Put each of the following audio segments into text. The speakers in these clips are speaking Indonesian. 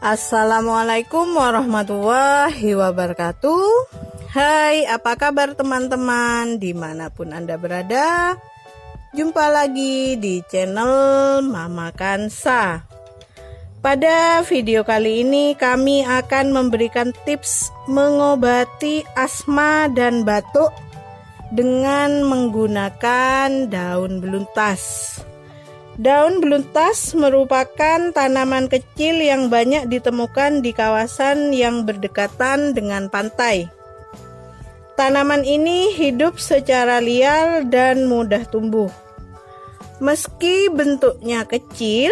Assalamualaikum warahmatullahi wabarakatuh. Hai, apa kabar teman-teman dimanapun Anda berada? Jumpa lagi di channel Mama Kansa. Pada video kali ini kami akan memberikan tips mengobati asma dan batuk dengan menggunakan daun beluntas. Daun beluntas merupakan tanaman kecil yang banyak ditemukan di kawasan yang berdekatan dengan pantai. Tanaman ini hidup secara liar dan mudah tumbuh. Meski bentuknya kecil,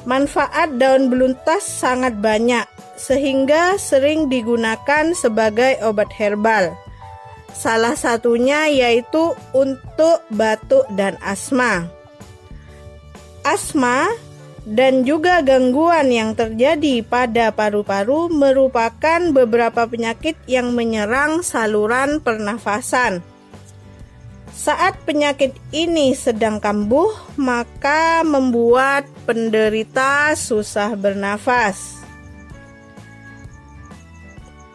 manfaat daun beluntas sangat banyak sehingga sering digunakan sebagai obat herbal. Salah satunya yaitu untuk batuk dan asma. Asma dan juga gangguan yang terjadi pada paru-paru merupakan beberapa penyakit yang menyerang saluran pernafasan. Saat penyakit ini sedang kambuh, maka membuat penderita susah bernafas,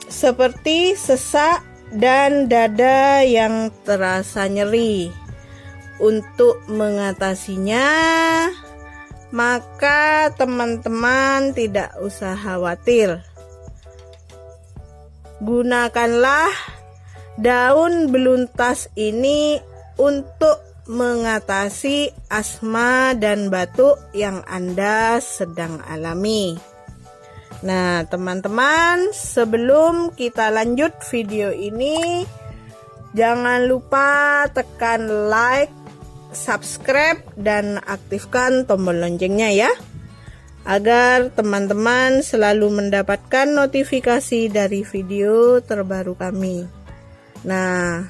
seperti sesak dan dada yang terasa nyeri. Untuk mengatasinya, maka teman-teman tidak usah khawatir. Gunakanlah daun beluntas ini untuk mengatasi asma dan batuk yang Anda sedang alami. Nah, teman-teman, sebelum kita lanjut video ini, jangan lupa tekan like, subscribe, dan aktifkan tombol loncengnya ya, agar teman-teman selalu mendapatkan notifikasi dari video terbaru kami. Nah,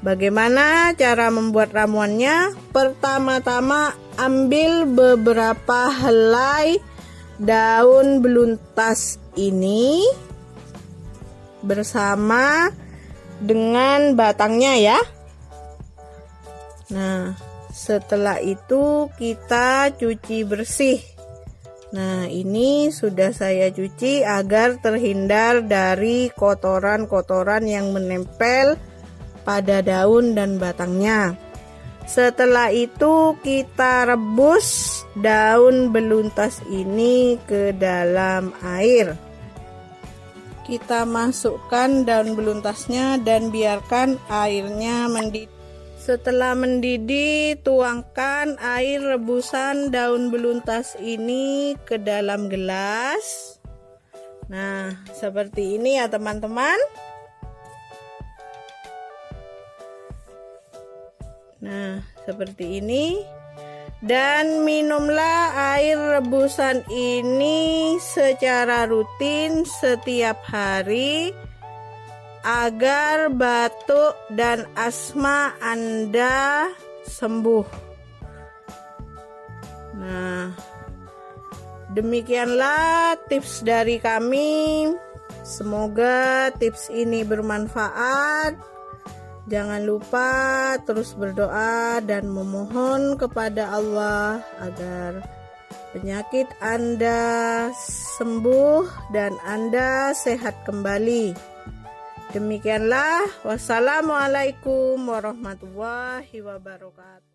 bagaimana cara membuat ramuannya? Pertama-tama ambil beberapa helai daun beluntas ini bersama dengan batangnya ya. Nah, setelah itu kita cuci bersih. Nah, ini sudah saya cuci agar terhindar dari kotoran-kotoran yang menempel pada daun dan batangnya. Setelah itu kita rebus daun beluntas ini ke dalam air. Kita masukkan daun beluntasnya dan biarkan airnya mendidih. Setelah mendidih, tuangkan air rebusan daun beluntas ini ke dalam gelas. Nah, seperti ini ya teman-teman. Nah, seperti ini. Dan minumlah air rebusan ini secara rutin setiap hari agar batuk dan asma Anda sembuh. Nah, demikianlah tips dari kami. Semoga tips ini bermanfaat. Jangan lupa terus berdoa dan memohon kepada Allah agar penyakit Anda sembuh dan Anda sehat kembali. Demikianlah, wassalamualaikum warahmatullahi wabarakatuh.